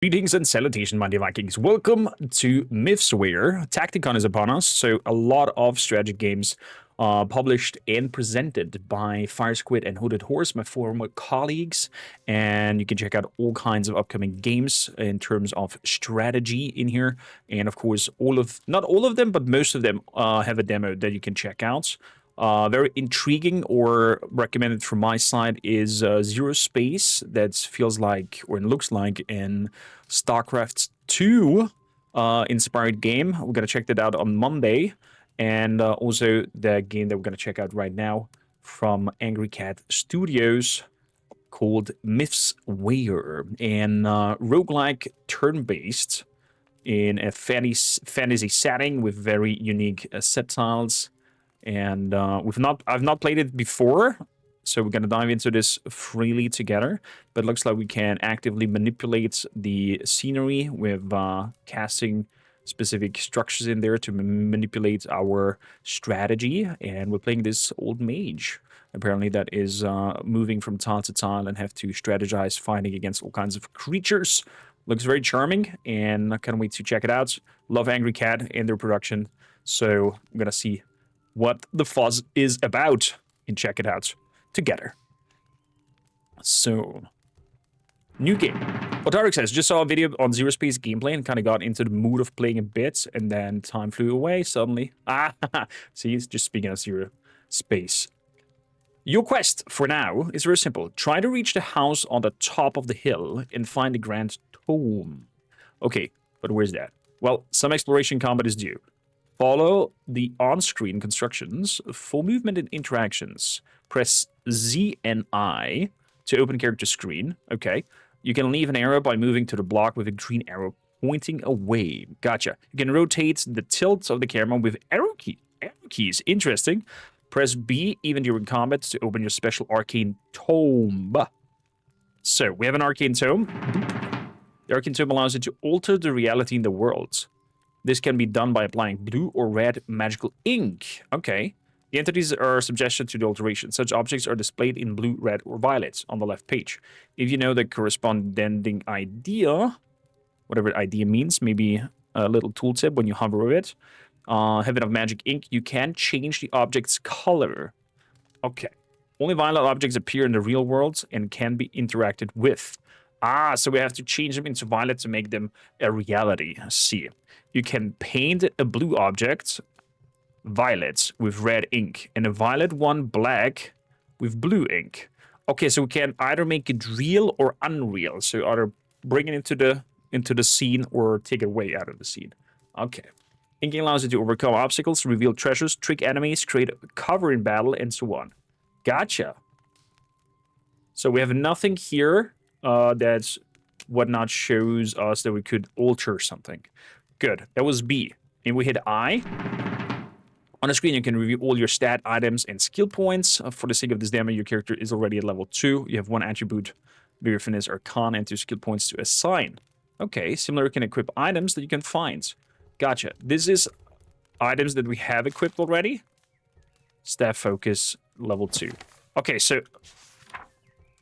Greetings and salutation, my dear Vikings. Welcome to Mythswayer. Tacticon is upon us, so a lot of strategy games published and presented by Fire Squid and Hooded Horse, my former colleagues. And you can check out all kinds of upcoming games in terms of strategy in here. And of course, not all of them, but most of them have a demo that you can check out. Very intriguing or recommended from my side is Zero Space. That feels like, or it looks like, an StarCraft 2 inspired game. We're going to check that out on Monday. And also the game that we're going to check out right now from AngryCat Studios called Mythswayer. And roguelike turn-based in a fantasy setting with very unique set tiles. And I've not played it before, so we're gonna dive into this freely together. But it looks like we can actively manipulate the scenery with casting specific structures in there to manipulate our strategy. And we're playing this old mage, apparently, that is moving from tile to tile and have to strategize, fighting against all kinds of creatures. Looks very charming, and I can't wait to check it out. Love AngryCat and their production, so I'm gonna see what the fuzz is about and check it out together. So, new game. Otarek says, just saw a video on Zero Space gameplay and kind of got into the mood of playing a bit, and then time flew away suddenly. See, it's just speaking of Zero Space. Your quest for now is very simple. Try to reach the house on the top of the hill and find the Grand Tome. Okay, but where's that? Well, some exploration combat is due. Follow the on-screen constructions for movement and interactions. Press Z and I to open character screen. Okay. You can leave an arrow by moving to the block with a green arrow pointing away. Gotcha. You can rotate the tilt of the camera with arrow keys. Interesting. Press B even during combat to open your special arcane tome. So, we have an arcane tome. The arcane tome allows you to alter the reality in the world. This can be done by applying blue or red magical ink. Okay. The entities are subjected to the alteration. Such objects are displayed in blue, red, or violet on the left page. If you know the corresponding idea, whatever idea means, maybe a little tooltip when you hover over it, have enough magic ink, you can change the object's color. Okay. Only violet objects appear in the real world and can be interacted with. So we have to change them into violet to make them a reality. See. You can paint a blue object violet with red ink, and a violet one black with blue ink. Okay, so we can either make it real or unreal. So either bring it into the scene or take it away out of the scene. Okay. Inking allows you to overcome obstacles, reveal treasures, trick enemies, create cover in battle, and so on. Gotcha. So we have nothing here that's whatnot shows us that we could alter something. Good. That was B. And we hit I. On the screen, you can review all your stat items and skill points. For the sake of this demo, your character is already at level 2. You have 1 attribute, Vigor, Finesse, or Con, and 2 skill points to assign. Okay, similar, you can equip items that you can find. Gotcha. This is items that we have equipped already. Staff Focus, level 2. Okay, so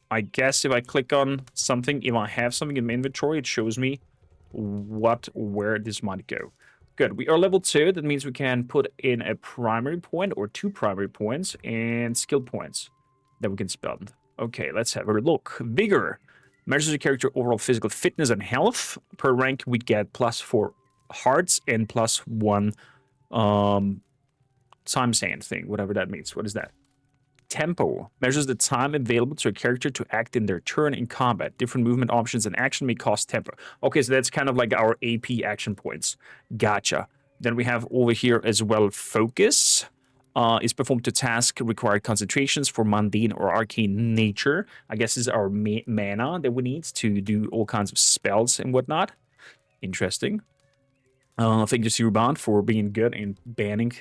I guess if I click on something, if I have something in my inventory, it shows me where this might go. Good. We are level 2. That means we can put in a primary point or 2 primary points and skill points that we can spend. Okay, let's have a look. Vigor measures your character overall physical fitness and health. Per rank, we get +4 hearts and +1 time sand thing, whatever that means. What is that? Tempo measures the time available to a character to act in their turn in combat. Different movement options and action may cost tempo. Okay, so that's kind of like our AP action points. Gotcha. Then we have over here as well focus. Is performed to task required concentrations for mundane or arcane nature. I guess is our mana that we need to do all kinds of spells and whatnot. Interesting. Thank you, Zero Bound, for being good in banning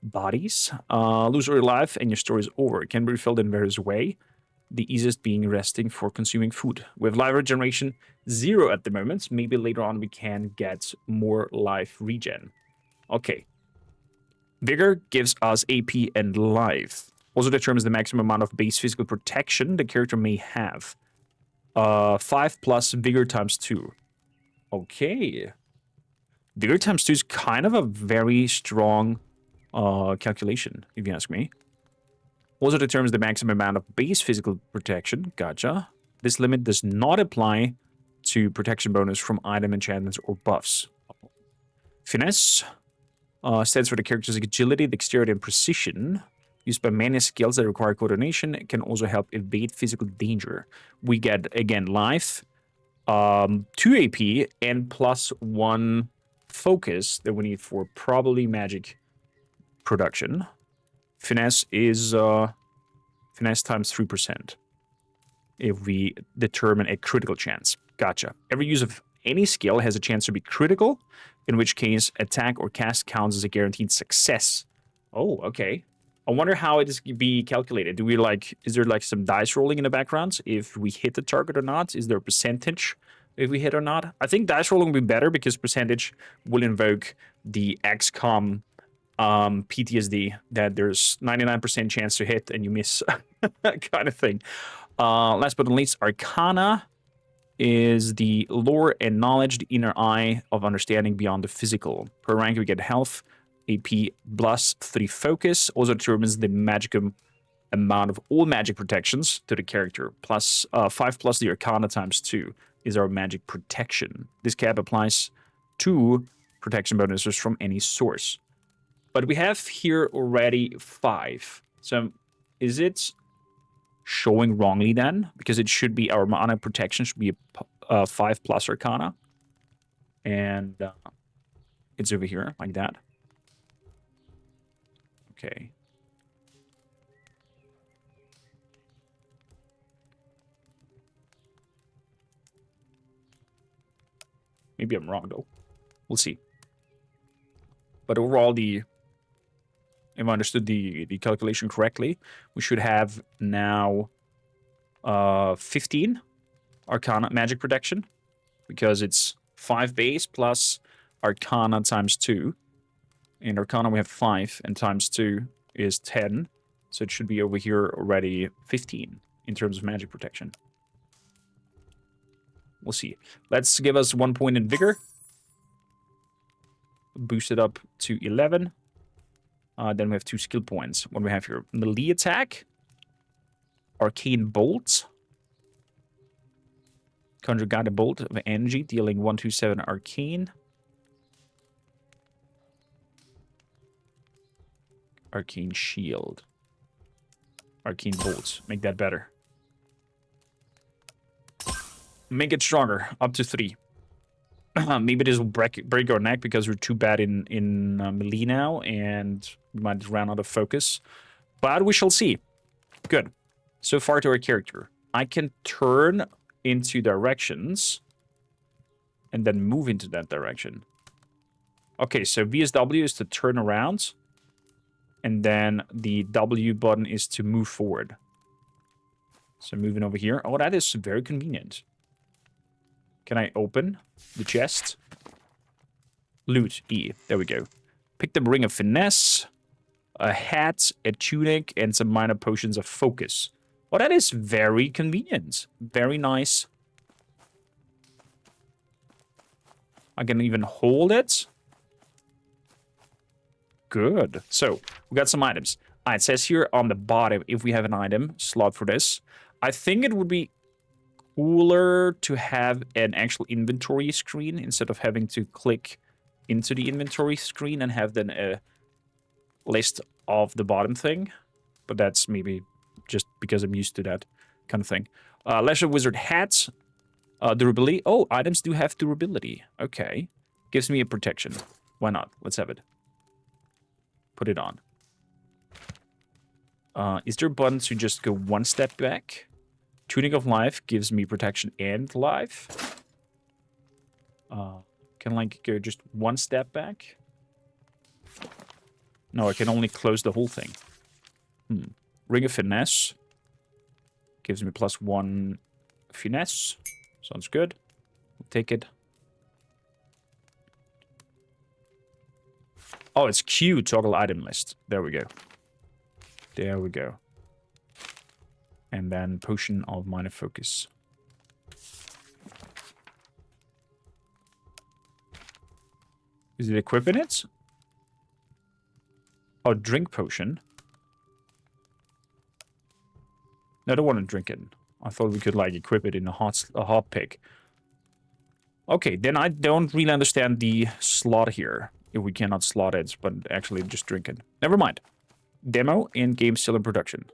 bodies. Lose your life and your story is over. It can be refilled in various ways. The easiest being resting for consuming food. We have life regeneration 0 at the moment. Maybe later on we can get more life regen. Okay. Vigor gives us AP and life. Also determines the maximum amount of base physical protection the character may have. 5 plus Vigor times 2. Okay. Vigor times 2 is kind of a very strong calculation, if you ask me. Also determines the maximum amount of base physical protection. Gotcha. This limit does not apply to protection bonus from item enchantments or buffs. Finesse stands for the character's agility, dexterity, and precision. Used by many skills that require coordination. It can also help evade physical danger. We get, again, life, 2 AP, and +1 focus that we need for probably magic production. Finesse is finesse times 3% if we determine a critical chance. Gotcha. Every use of any skill has a chance to be critical, in which case attack or cast counts as a guaranteed success. Oh, okay. I wonder how it is be calculated. Do we is there like some dice rolling in the background if we hit the target or not? Is there a percentage if we hit or not? I think dice rolling would be better because percentage will invoke the XCOM PTSD that there's 99% chance to hit and you miss kind of thing. Last but not least, Arcana is the lore and knowledge, the inner eye of understanding beyond the physical. Per rank, we get health, AP +3 focus. Also determines the magicum amount of all magic protections to the character. Plus 5 plus the Arcana times 2 is our magic protection. This cap applies to protection bonuses from any source. But we have here already 5. So is it showing wrongly then? Because it should be our mana protection should be a 5 plus Arcana. And it's over here like that. Okay. Maybe I'm wrong though. We'll see. But overall, if I understood the calculation correctly, we should have now 15 Arcana magic protection, because it's 5 base plus Arcana times 2. In Arcana we have 5, and times 2 is 10. So it should be over here already 15 in terms of magic protection. We'll see. Let's give us 1 point in Vigor. Boost it up to 11. Then we have 2 skill points. What do we have here? Melee attack. Arcane Bolt. Conjure Guided Bolt of energy, dealing 127 arcane. Arcane Shield. Arcane Bolts. Make that better. Make it stronger. Up to 3. Maybe this will break our neck because we're too bad in melee now, and we might run out of focus. But we shall see. Good. So far to our character. I can turn into directions and then move into that direction. Okay, so VSW is to turn around, and then the W button is to move forward. So moving over here. Oh, that is very convenient. Can I open the chest? Loot, E. There we go. Pick the Ring of Finesse, a hat, a tunic, and some minor potions of focus. Oh, that is very convenient. Very nice. I can even hold it. Good. So, we got some items. It says here on the bottom, if we have an item slot for this. I think it would be cooler to have an actual inventory screen instead of having to click into the inventory screen and have then a list of the bottom thing. But that's maybe just because I'm used to that kind of thing. Leisure Wizard hats. Durability. Oh, items do have durability. Okay. Gives me a protection. Why not? Let's have it. Put it on. Is there a button to just go 1 step back? Tunic of Life gives me protection and life. Can I go just 1 step back? No, I can only close the whole thing. Ring of Finesse. Gives me +1 finesse. Sounds good. We'll take it. Oh, it's Q, toggle item list. There we go. There we go. And then Potion of Minor Focus. Is it equipping it? Oh, drink potion. No, I don't want to drink it. I thought we could, like, equip it in a hot pick. Okay, then I don't really understand the slot here. If we cannot slot it, but actually just drink it. Never mind. Demo and game still in production.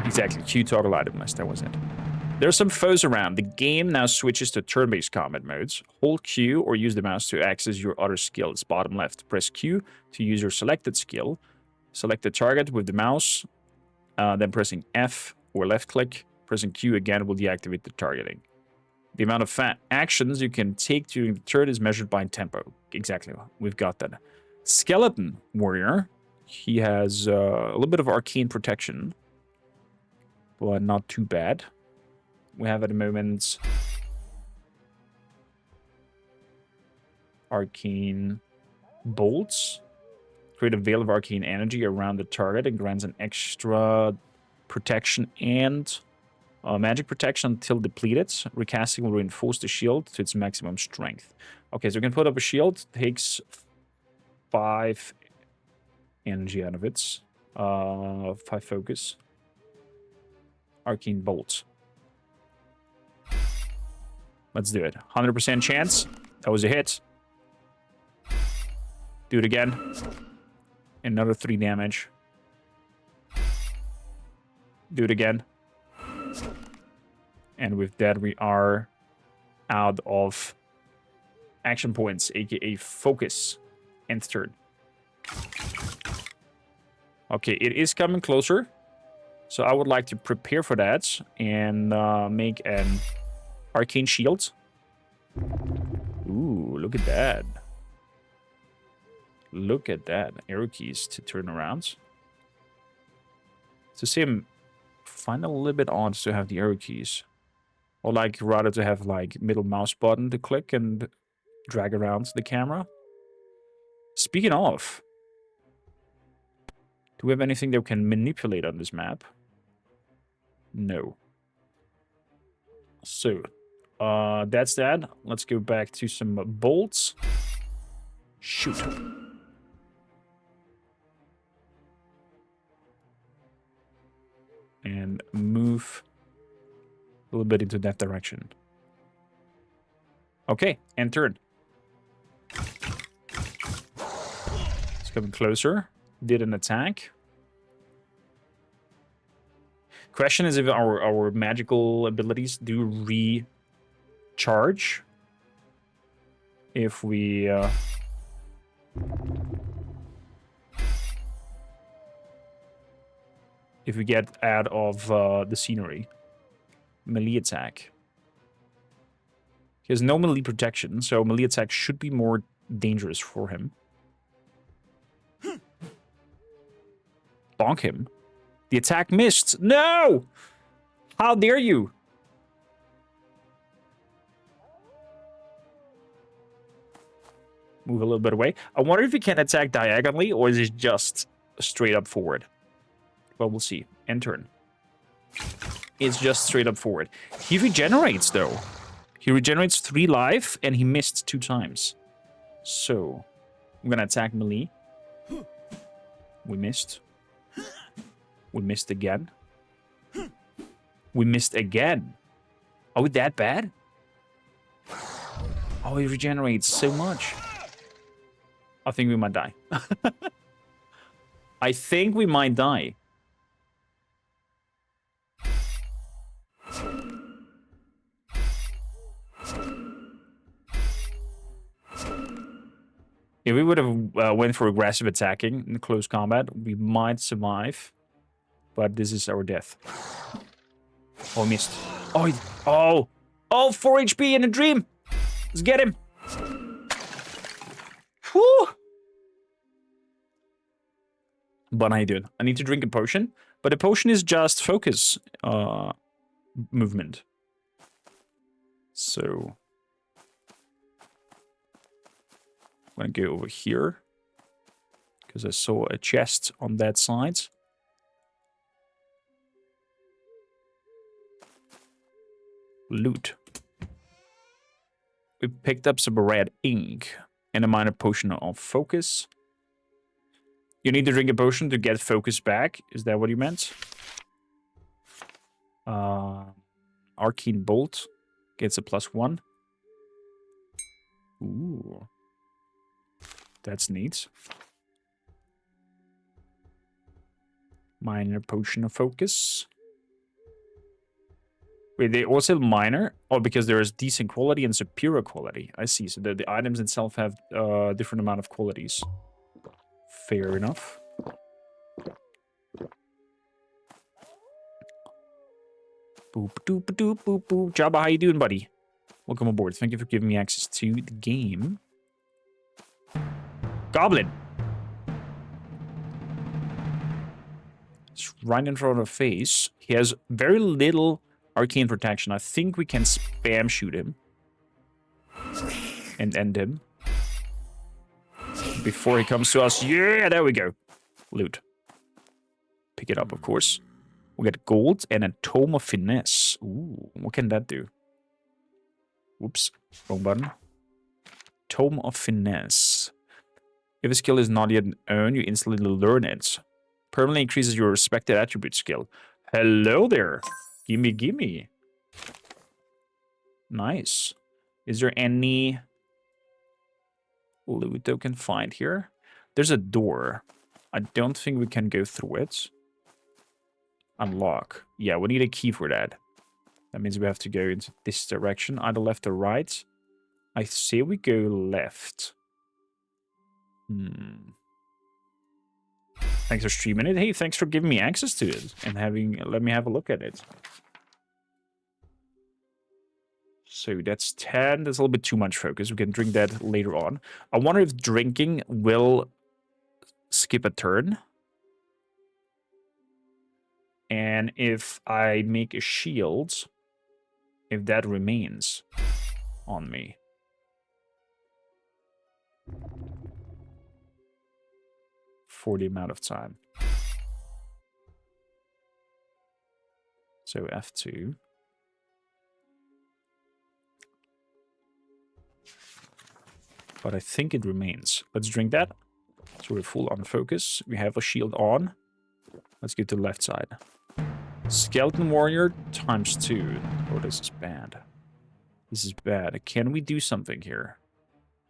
Exactly, Q toggle item list, that was it. There's some foes around. The game now switches to turn-based combat modes. Hold Q or use the mouse to access your other skills. Bottom left, press Q to use your selected skill. Select the target with the mouse, then pressing F or left click. Pressing Q again will deactivate the targeting. The amount of actions you can take during the turn is measured by tempo. Exactly, we've got that. Skeleton Warrior. He has a little bit of arcane protection, but not too bad. We have at the moment arcane bolts. Create a veil of arcane energy around the target and grants an extra protection and magic protection until depleted. Recasting will reinforce the shield to its maximum strength. Okay, so we can put up a shield. Takes 5 energy out of it. 5 focus. Arcane bolt. Let's do it. 100% chance. That was a hit. Do it again. Another 3 damage. Do it again. And with that, we are out of action points, aka focus. Nth turn. Okay, it is coming closer. So I would like to prepare for that and make an arcane shield. Ooh, look at that. Look at that. Arrow keys to turn around. To see him find a little bit odd to have the arrow keys. Or like rather to have like middle mouse button to click and drag around the camera. Speaking of, do we have anything that we can manipulate on this map? No. So, that's that. Let's go back to some bolts. Shoot. And move a little bit into that direction. Okay, and turn. It's coming closer. Did an attack. Question is if our magical abilities do recharge. If we... if we get out of the scenery. Melee attack. He has no melee protection, so melee attack should be more dangerous for him. Bonk him. The attack missed. No! How dare you? Move a little bit away. I wonder if he can attack diagonally, or is it just straight up forward? Well, we'll see. End turn. It's just straight up forward. He regenerates, though. He regenerates 3 life, and he missed 2 times. So, I'm gonna attack melee. We missed. We missed again. We missed again. Oh, that bad? Oh, he regenerates so much. I think we might die. I think we might die. If we would have went for aggressive attacking in close combat, we might survive. But this is our death. Oh, missed. Oh, 4 HP in a dream. Let's get him. Whew. But I do. I need to drink a potion. But the potion is just focus movement. So I'm gonna go over here. Because I saw a chest on that side. Loot. We picked up some red ink. And a minor potion of focus. You need to drink a potion to get focus back. Is that what you meant? Arcane Bolt gets a +1. Ooh. That's neat. Minor potion of focus. Wait, they also minor? Oh, because there is decent quality and superior quality. I see. So the items itself have different amount of qualities. Fair enough. Boop, doop, doop, boop, boop. Jabba, how you doing, buddy? Welcome aboard. Thank you for giving me access to the game. Goblin! It's right in front of our face. He has very little arcane protection. I think we can spam shoot him. And end him. Before he comes to us. Yeah, there we go. Loot. Pick it up, of course. We get gold and a Tome of Finesse. Ooh, what can that do? Whoops, wrong button. Tome of Finesse. If a skill is not yet earned, you instantly learn it. Permanently increases your respected attribute skill. Hello there. Gimme, gimme. Nice. Is there any loot that we can find here? There's a door. I don't think we can go through it. Unlock. Yeah, we need a key for that. That means we have to go into this direction, either left or right. I say we go left. Thanks for streaming it. Hey, thanks for giving me access to it and let me have a look at it. So that's 10. That's a little bit too much focus. We can drink that later on. I wonder if drinking will skip a turn. And if I make a shield, if that remains on me. For the amount of time. So F2. But I think it remains. Let's drink that. So we're full on focus. We have a shield on. Let's get to the left side. Skeleton Warrior ×2. Oh, this is bad. This is bad. Can we do something here?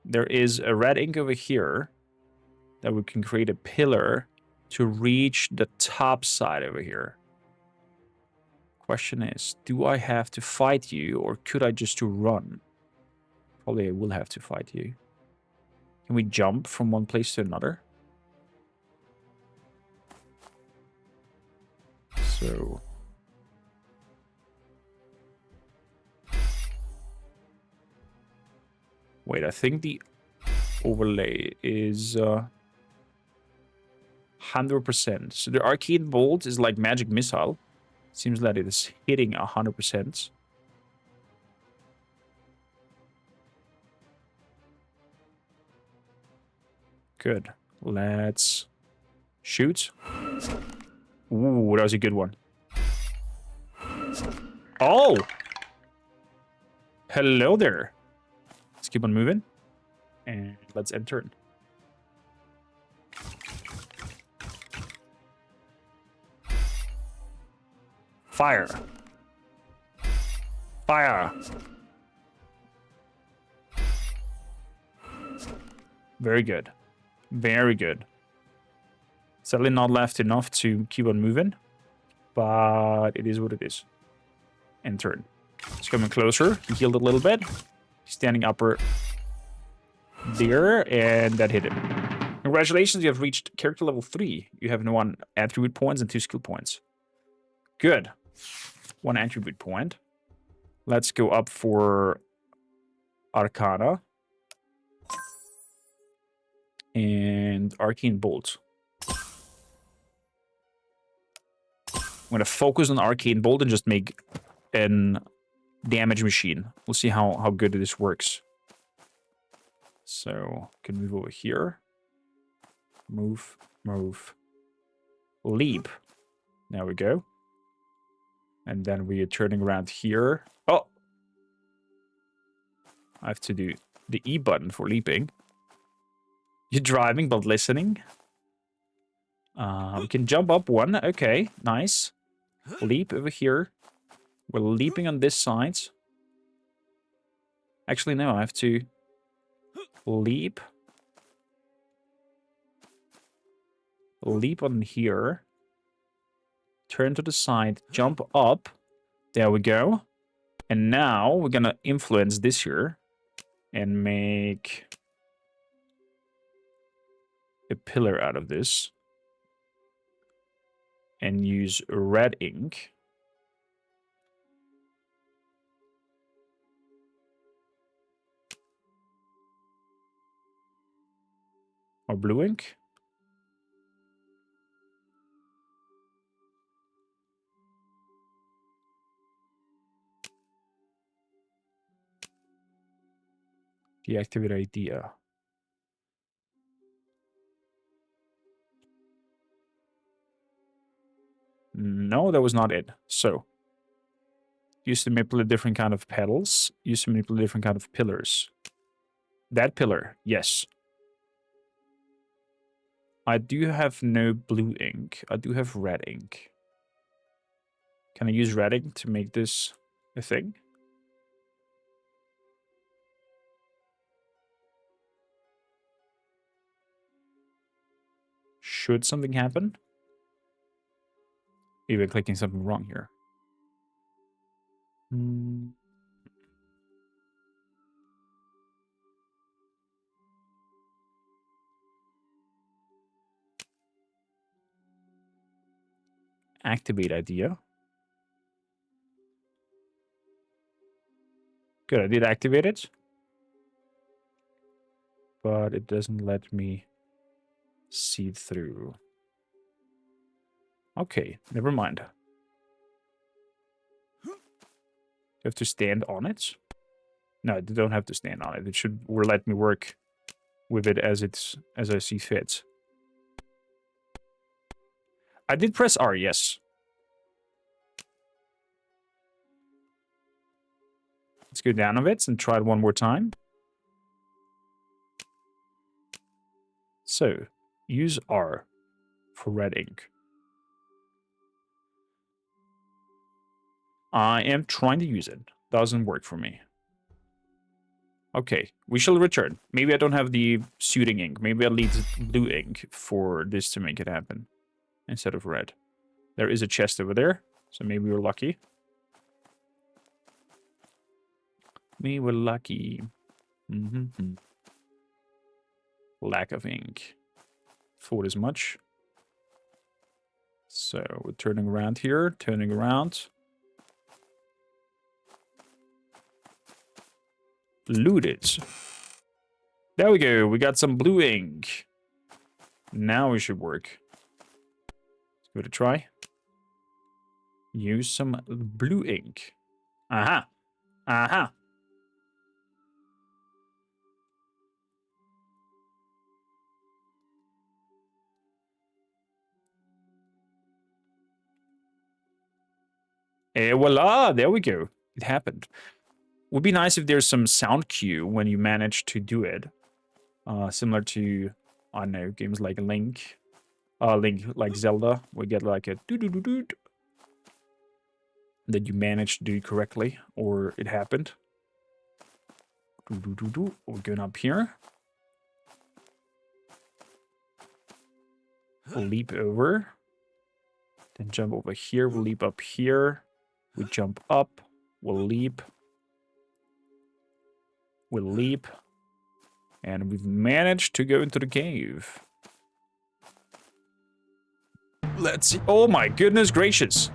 There is a red ink over here that we can create a pillar to reach the top side over here. Question is, do I have to fight you or could I just run? Probably I will have to fight you. Can we jump from one place to another? So... Wait, I think the overlay is 100%. So the Arcane Bolt is like Magic Missile. Seems that it is hitting 100%. Good. Let's shoot. Ooh, that was a good one. Oh! Hello there. Let's keep on moving. And let's end turn. Fire. Fire. Very good. Very good. Sadly not left enough to keep on moving. But it is what it is. End turn. It's coming closer. He healed a little bit. Standing upper there, and that hit him. Congratulations, you have reached character level 3. You have 1 attribute points and 2 skill points. Good. 1 attribute point. Let's go up for Arcana. And Arcane Bolt. I'm going to focus on Arcane Bolt and just make an damage machine. We'll see how good this works. So, can move over here. Move, move. Leap. There we go. And then we are turning around here. Oh! I have to do the E button for leaping. You're driving but listening. We can jump up one. Okay, nice. Leap over here. We're leaping on this side. Actually, no, I have to leap. Leap on here. Turn to the side. Jump up. There we go. And now we're gonna influence this here. And make a pillar out of this. And use red ink. Or blue ink. Deactivate idea. No, that was not it. So, use to manipulate different kind of pedals. Use to manipulate different kind of pillars. That pillar, yes. I do have no blue ink. I do have red ink. Can I use red ink to make this a thing? Should something happen? Maybe I'm clicking something wrong here. Activate idea. Good, I did activate it. But it doesn't let me see it through. Okay, never mind. You have to stand on it? No, you don't have to stand on it. It should let me work with it as I see fit. I did press R, yes. Let's go down a bit and try it one more time. So, use R for red ink. I am trying to use it. Doesn't work for me. Okay, we shall return. Maybe I don't have the suiting ink. Maybe I need blue ink for this to make it happen instead of red. There is a chest over there, so maybe we're lucky. We were lucky. Lack of ink. Thought as much. So we're turning around here, turning around. Loot it. There we go. We got some blue ink. Now we should work. Let's give it a try. Use some blue ink. Aha. Aha. Et voila. There we go. It happened. Would be nice if there's some sound cue when you manage to do it. Similar to, I don't know, games like Link. Link like Zelda. We get like a doo-doo-doo-doo that you managed to do correctly, or it happened. Doo-doo-doo-doo. We're going up here. We'll leap over. Then jump over here. We'll leap up here. We jump up. We'll leap. We'll leap. And we've managed to go into the cave. Let's see. Oh my goodness gracious.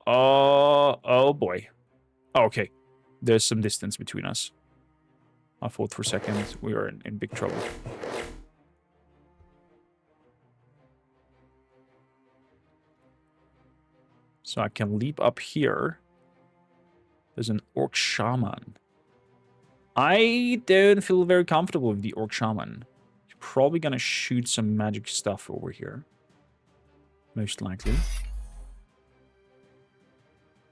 Oh boy. Okay. There's some distance between us. I thought for a second we were in big trouble. So I can leap up here. There's an orc shaman. I don't feel very comfortable with the orc shaman. He's probably gonna shoot some magic stuff over here. Most likely.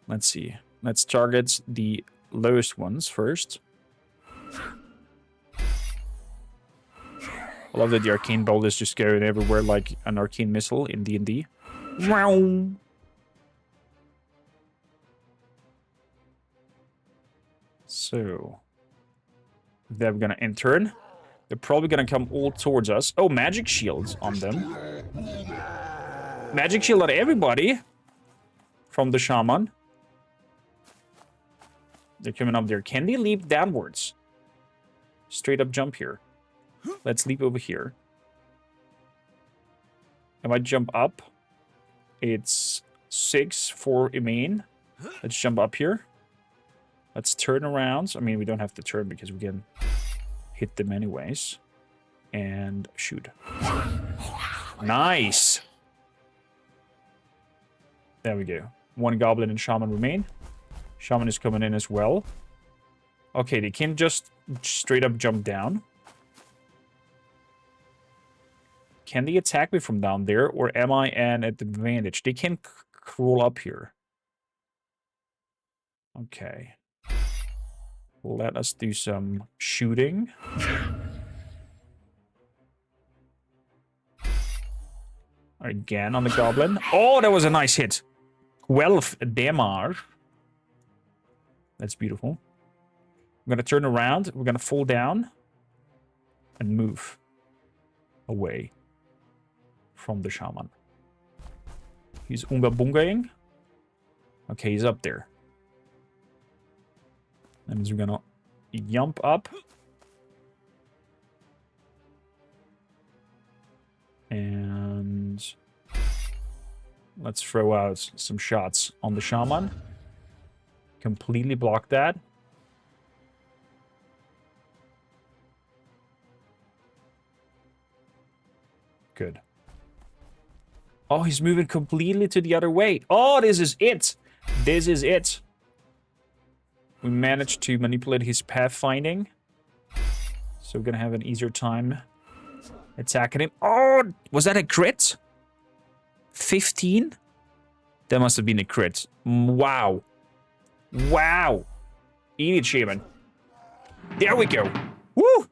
Let's see. Let's target the lowest ones first. I love that the arcane bolt is just going everywhere like an arcane missile in D&D. Wow. So, they're gonna enter. They're probably gonna come all towards us. Oh, magic shields on them. Magic shield on everybody. From the shaman. They're coming up there. Can they leap downwards? Straight up jump here. Let's leap over here. If I jump up, it's 6 for Emain. Let's jump up here. Let's turn around. I mean, we don't have to turn because we can hit them anyways. And shoot. Nice! There we go. 1 goblin and shaman remain. Shaman is coming in as well. Okay, they can just straight up jump down. Can they attack me from down there, or am I at advantage? They can crawl up here. Okay. Let us do some shooting. Again on the goblin. Oh, that was a nice hit. 12 damage. That's beautiful. I'm gonna turn around. We're gonna fall down. And move away from the shaman. He's unga bungaing. Okay, he's up there. That means we're gonna jump up. And let's throw out some shots on the shaman. Completely block that. Good. Oh, he's moving completely to the other way. Oh, this is it. This is it. We managed to manipulate his pathfinding. So we're gonna have an easier time attacking him. Oh, was that a crit? 15? That must have been a crit. Wow. Wow. Eat it, shaman. There we go. Woo!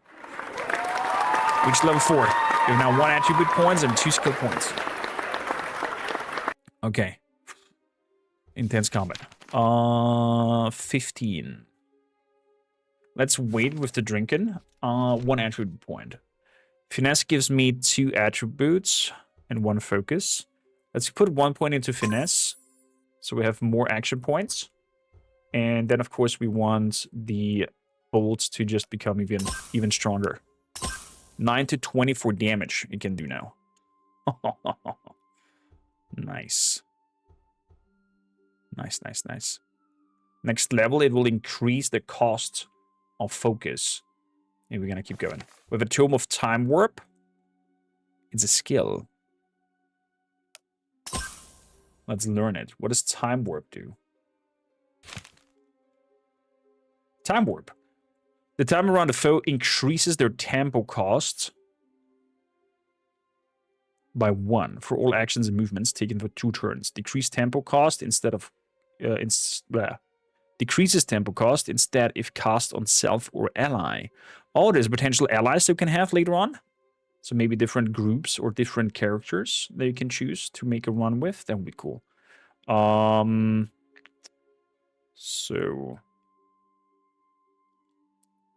Reached level 4. We have now 1 attribute points and 2 skill points. Okay. Intense combat. 15. Let's wait with the drinking. 1 attribute point. Finesse gives me 2 attributes and 1 focus. Let's put 1 point into finesse, so we have more action points. And then, of course, we want the bolts to just become even stronger. 9 to 24 damage it can do now. Nice. Nice, nice, nice. Next level, it will increase the cost of focus. And we're gonna keep going. With a Tome of Time Warp, it's a skill. Let's learn it. What does Time Warp do? Time Warp. The time around the foe increases their tempo cost by 1 for all actions and movements taken for 2 turns. Decrease tempo cost instead of decreases tempo cost instead if cast on self or ally. Oh, there's potential allies you can have later on. So maybe different groups or different characters that you can choose to make a run with. That would be cool. So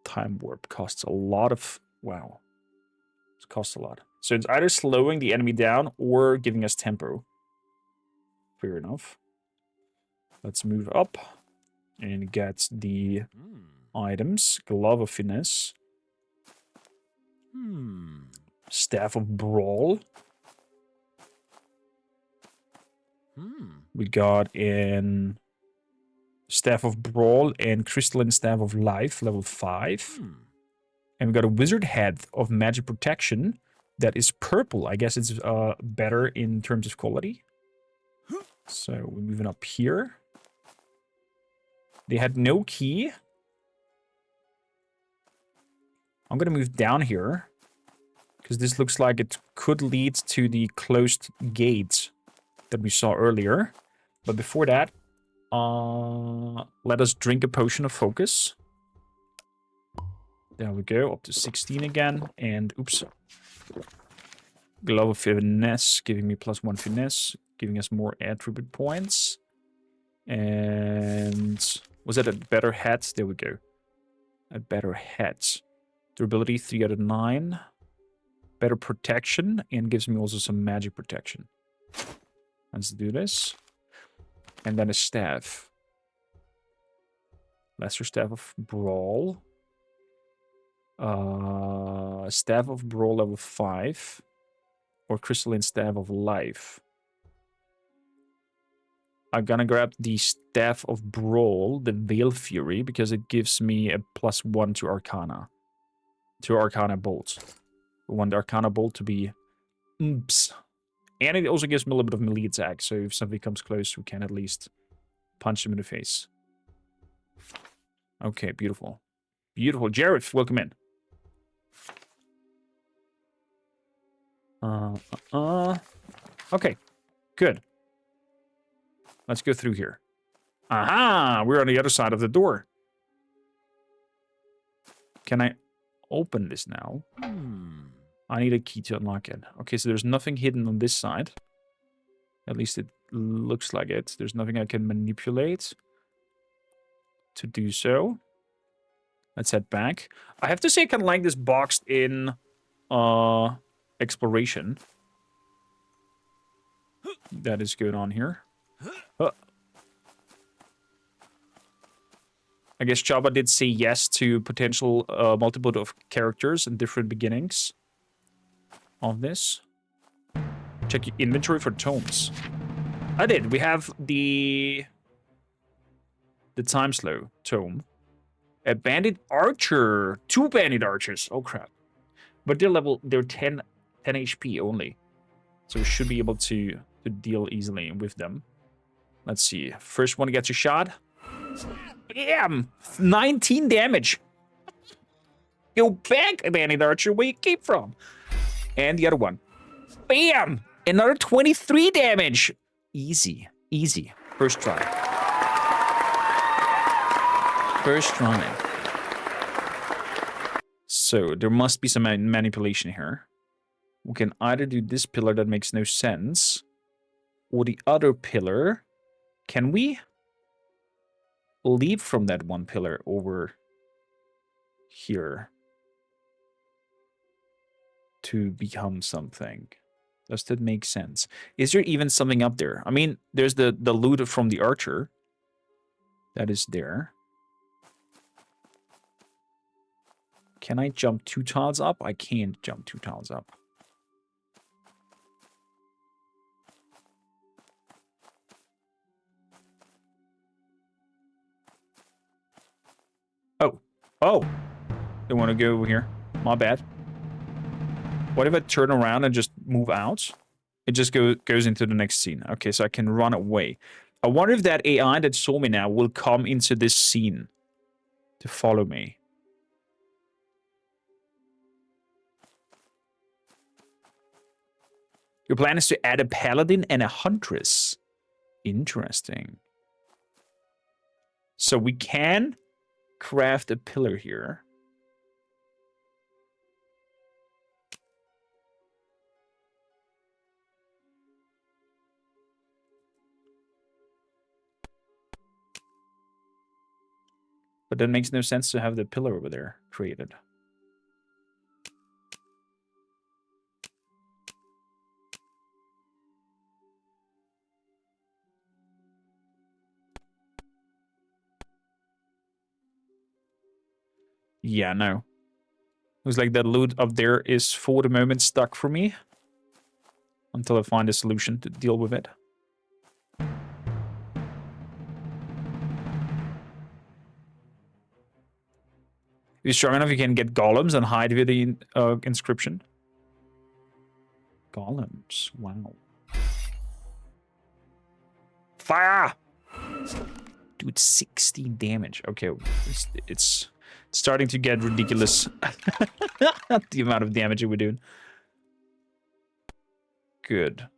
Time Warp costs a lot of... Wow. It costs a lot. So it's either slowing the enemy down or giving us tempo. Fair enough. Let's move up and get the items. Glove of Finesse. Staff of Brawl. We got in Staff of Brawl and Crystalline Staff of Life, level 5. And we got a Wizard Head of Magic Protection that is purple. I guess it's better in terms of quality. So we're moving up here. They had no key. I'm gonna move down here, because this looks like it could lead to the closed gate that we saw earlier. But before that, Let us drink a potion of focus. There we go, up to 16 again. And, oops. Glove of Finesse, giving me +1 Finesse, giving us more attribute points. And was that a better hat? There we go. A better hat. Durability 3 out of 9. Better protection, and gives me also some magic protection. Let's do this. And then a staff. Lesser Staff of Brawl. Staff of Brawl level 5. Or Crystalline Staff of Life. I'm gonna grab the Staff of Brawl, the Veil Fury, because it gives me a +1 to Arcana. To Arcana Bolt. We want the Arcana Bolt to be oops. And it also gives me a little bit of melee attack, so if something comes close, we can at least punch them in the face. Okay, beautiful. Beautiful. Jareth, welcome in. Okay, good. Let's go through here. Aha! We're on the other side of the door. Can I open this now? I need a key to unlock it. Okay, so there's nothing hidden on this side. At least it looks like it. There's nothing I can manipulate to do so. Let's head back. I have to say I kind of like this boxed in exploration that is going on here. I guess Chaba did say yes to potential multiple of characters and different beginnings of this. Check your inventory for tomes. I did. We have the time slow tome. A bandit archer. 2 bandit archers. Oh crap. But they're 10 HP only. So we should be able to deal easily with them. Let's see. First one gets a shot. Bam! 19 damage. Go back, bandit archer, where you came from. And the other one. Bam! Another 23 damage. Easy. Easy. First try. First try. So, there must be some manipulation here. We can either do this pillar that makes no sense, or the other pillar. Can we leap from that one pillar over here to become something? Does that make sense? Is there even something up there? I mean, there's the loot from the archer. That is there. Can I jump 2 tiles up? I can't jump 2 tiles up. Oh, they want to go over here. My bad. What if I turn around and just move out? It just goes into the next scene. Okay, so I can run away. I wonder if that AI that saw me now will come into this scene to follow me. Your plan is to add a paladin and a huntress. Interesting. So we can craft a pillar here. But that makes no sense to have the pillar over there created. Yeah, no. Looks like that loot up there is for the moment stuck for me. Until I find a solution to deal with it. If you're strong enough, you can get golems and hide with the inscription. Golems, wow. Fire! Dude, 16 damage. Okay, it's starting to get ridiculous. The amount of damage we're doing. Good.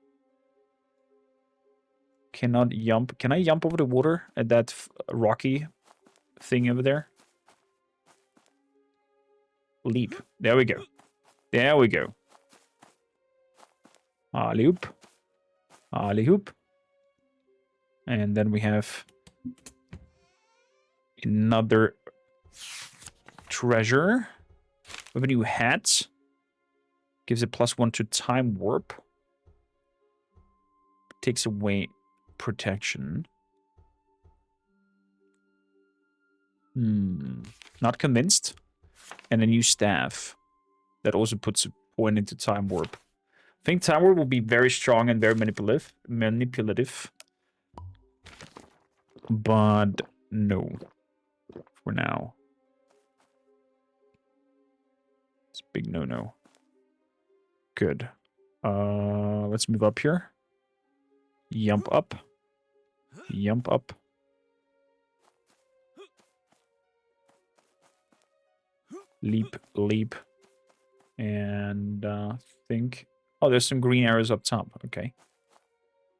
Cannot jump. Can I jump over the water at that rocky thing over there. Leap. There we go. There we go. Alley-oop. Alley-oop. And then we have another treasure. We have a new hat. Gives it +1 to time warp. Takes away protection. Not convinced. And a new staff. That also puts a point into time warp. I think time warp will be very strong and very manipulative. But no. For now. It's a big no-no. Good. Let's move up here. Jump up. Jump up. Leap, leap. And think... Oh, there's some green arrows up top. Okay.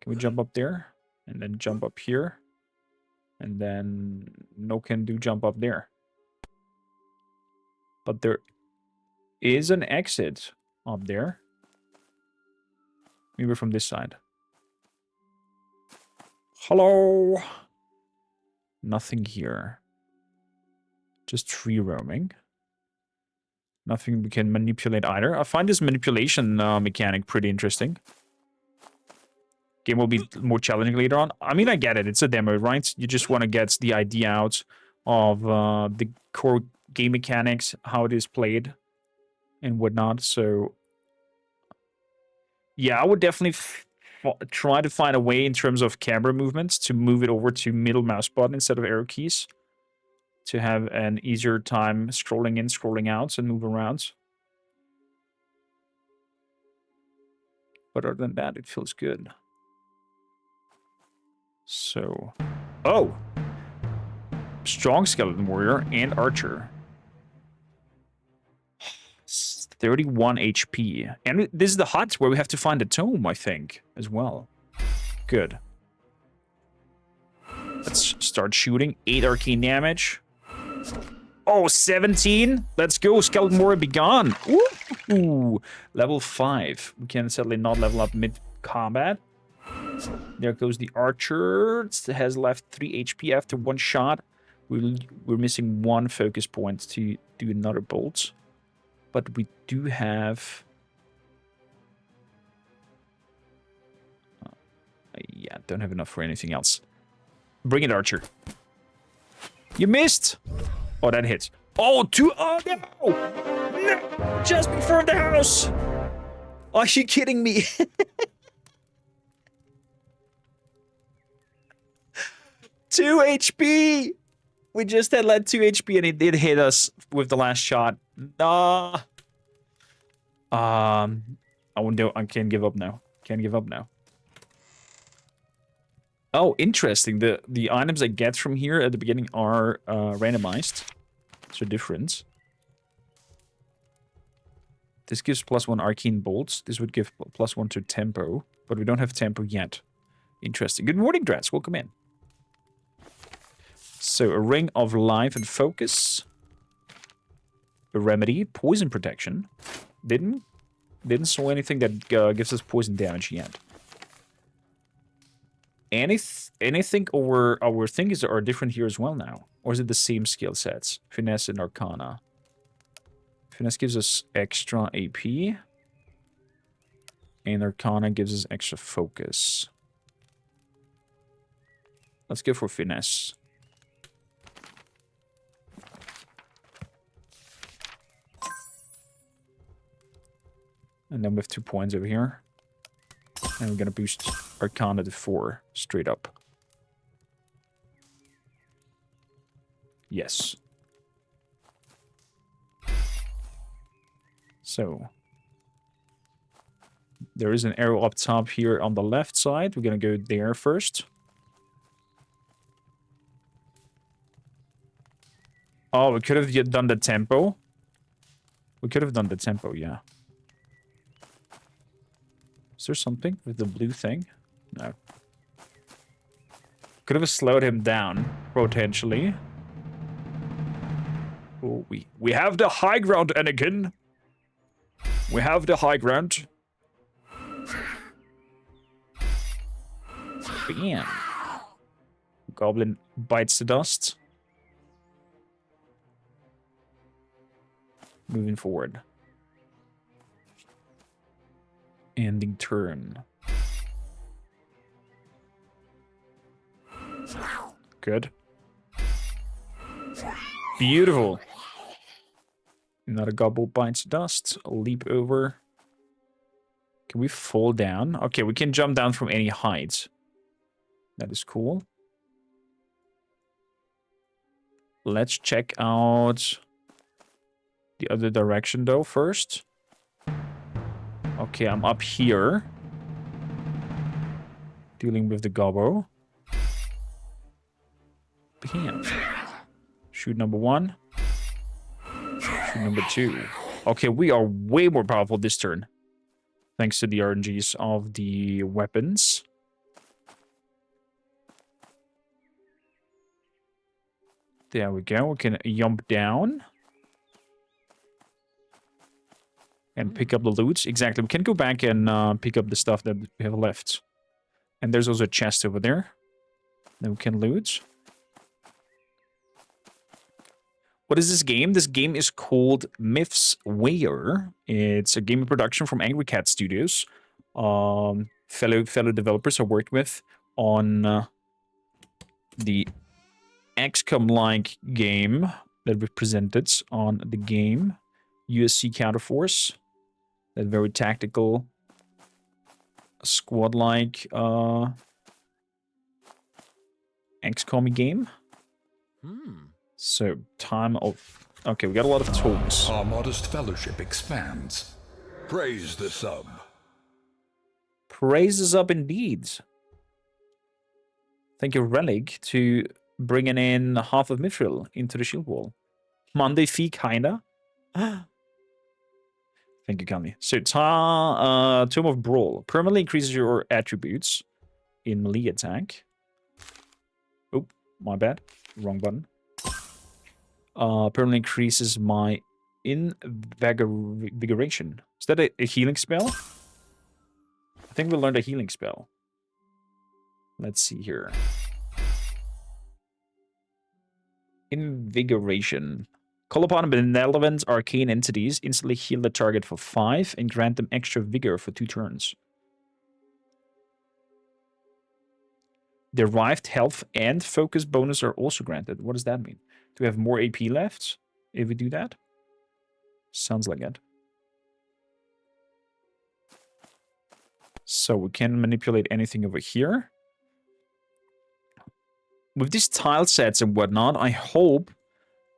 Can we jump up there? And then jump up here. And then no can do jump up there. But there is an exit up there. Maybe from this side. Hello. Nothing here. Just free roaming. Nothing we can manipulate either. I find this manipulation mechanic pretty interesting. Game will be more challenging later on. I mean, I get it. It's a demo, right? You just want to get the idea out of the core game mechanics, how it is played, and whatnot. So, yeah, I would definitely try to find a way in terms of camera movements to move it over to middle mouse button instead of arrow keys. To have an easier time scrolling in, scrolling out, and move around. But other than that, it feels good. So... Oh! Strong Skeleton Warrior and Archer. 31 HP. And this is the hut where we have to find a tome, I think, as well. Good. Let's start shooting. 8 arcane damage. Oh, 17? Let's go. Skeleton Warrior be gone. Ooh. Level 5. We can sadly not level up mid-combat. There goes the Archer. It has left 3 HP after 1 shot. We're missing 1 focus point to do another bolt. But we do have... yeah, don't have enough for anything else. Bring it, Archer. You missed! Oh, that hits. Oh, 2... Oh, no! No! Just before the house! Are you kidding me? 2 HP! We just had like 2 HP and it did hit us with the last shot. Nah. I can't give up now. Can't give up now. Oh, interesting. The items I get from here at the beginning are randomized. So different. This gives +1 arcane bolts. This would give +1 to tempo. But we don't have tempo yet. Interesting. Good morning, Drats. Welcome in. So, a ring of life and focus. A remedy. Poison protection. Didn't saw anything that gives us poison damage yet. Anything over our things are different here as well now? Or is it the same skill sets? Finesse and Arcana. Finesse gives us extra AP. And Arcana gives us extra focus. Let's go for Finesse. And then we have 2 points over here. And we're going to boost Arcana to 4 straight up. Yes. So. There is an arrow up top here on the left side. We're going to go there first. Oh, we could have done the tempo. We could have done the tempo, yeah. Is there something with the blue thing? No. Could have slowed him down, potentially. Oh, we have the high ground, Anakin. We have the high ground. Bam. Goblin bites the dust. Moving forward. Ending turn. Good. Beautiful. Another gobble bites dust. I'll leap over. Can we fall down? Okay, we can jump down from any height. That is cool. Let's check out the other direction, though, first. Okay, I'm up here. Dealing with the gobbo. Bam. Shoot number 1. Shoot number 2. Okay, we are way more powerful this turn. Thanks to the RNGs of the weapons. There we go. We can jump down. And pick up the loot. Exactly. We can go back and pick up the stuff that we have left. And there's also a chest over there. That we can loot. What is this game? This game is called Mythswayer. It's a game production from AngryCat Studios. Fellow developers I worked with on the XCOM-like game that we presented on the game. USC Counterforce. That very tactical, squad-like XCOM game. So, time of... Okay, we got a lot of tools. Our modest fellowship expands. Praise the sub. Praise is up indeed. Thank you, Relic, to bringing in half of Mithril into the shield wall. Monday fee, kinda. Thank you, Kami. So, Tomb of Brawl. Permanently increases your attributes in melee attack. Oh, my bad. Wrong button. Permanently increases my invigoration. Is that a healing spell? I think we learned a healing spell. Let's see here. Invigoration. Call upon benevolent arcane entities, instantly heal the target for 5, and grant them extra vigor for 2 turns. Derived health and focus bonus are also granted. What does that mean? Do we have more AP left if we do that? Sounds like it. So we can manipulate anything over here. With these tile sets and whatnot, I hope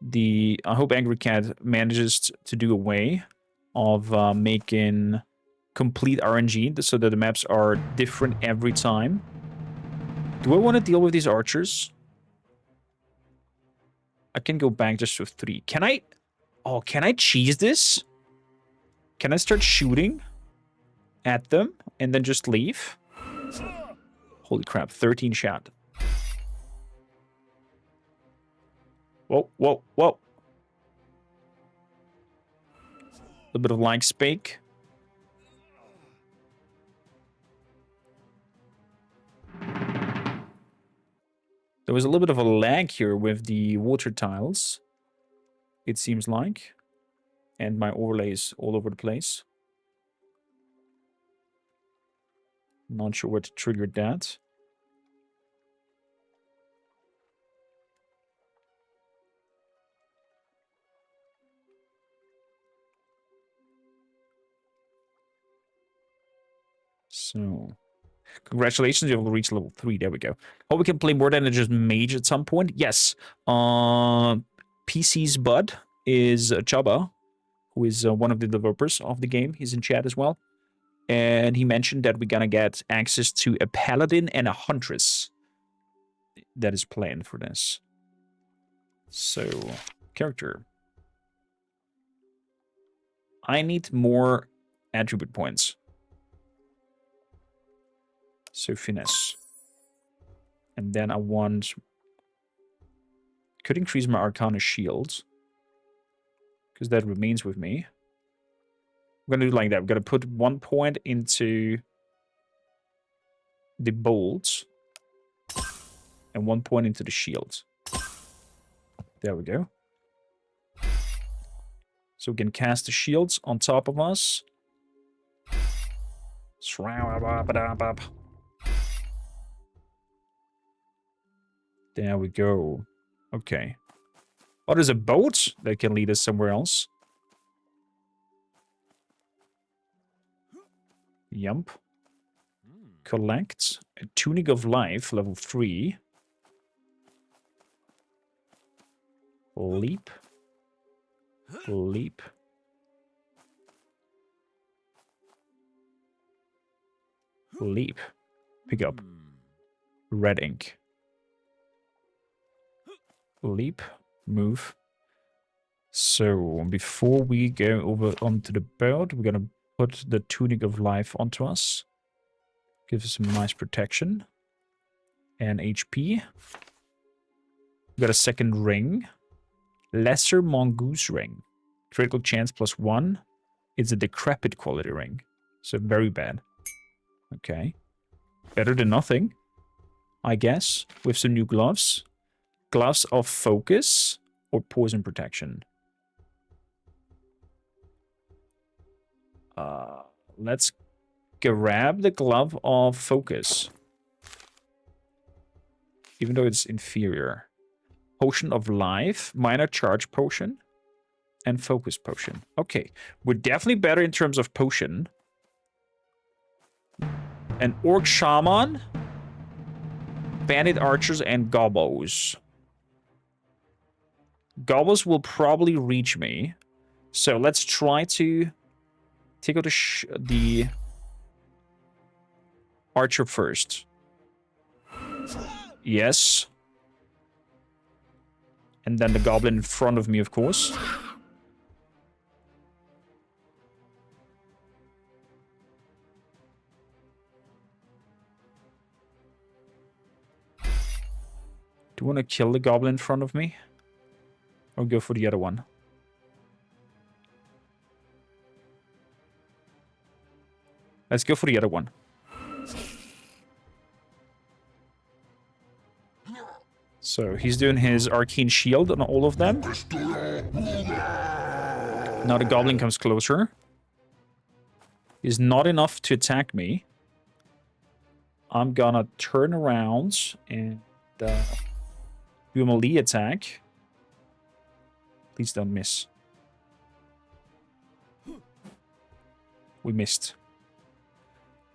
AngryCat manages to do a way of making complete RNG so that the maps are different every time. Do I want to deal with these archers? I can go back just with 3. Can I... Oh, can I cheese this? Can I start shooting at them and then just leave? Holy crap, 13 shot. Whoa, whoa, whoa. A bit of lag spike. There was a little bit of a lag here with the water tiles, it seems like. And my overlays all over the place. Not sure what triggered that. So, congratulations, you've reached level 3. There we go. Hope we can play more than just mage at some point. Yes. PC's Bud is Chaba, who is one of the developers of the game. He's in chat as well. And he mentioned that we're gonna get access to a paladin and a huntress. That is planned for this. So, character. I need more attribute points. So, finesse. And then I want... Could increase my Arcana shield. because that remains with me. We're gonna do like that. We're gonna put 1 point into the bolts and 1 point into the shield. There we go. So we can cast the shields on top of us. There we go. Okay. Oh, there's a boat that can lead us somewhere else. Yump. Collect a Tunic of Life, level 3. Leap. Leap. Leap. Pick up. Red ink. Leap. Move. So, before we go over onto the boat, we're gonna put the Tunic of Life onto us. Gives us some nice protection. And HP. We got a second ring. Lesser Mongoose ring. Critical chance +1. It's a decrepit quality ring. So very bad. Okay. Better than nothing, I guess. With some new gloves. Gloves of focus or poison protection. Let's grab the glove of focus. Even though it's inferior. Potion of life, minor charge potion, and focus potion. Okay, we're definitely better in terms of potion. An orc shaman, bandit archers, and gobos. Gobos will probably reach me. So let's try to take out the archer first. Yes. And then the goblin in front of me, of course. Do you want to kill the goblin in front of me? Or go for the other one? Let's go for the other one. So he's doing his arcane shield on all of them. Now the goblin comes closer. He's not enough to attack me. I'm gonna turn around and do a melee attack. Please don't miss. We missed.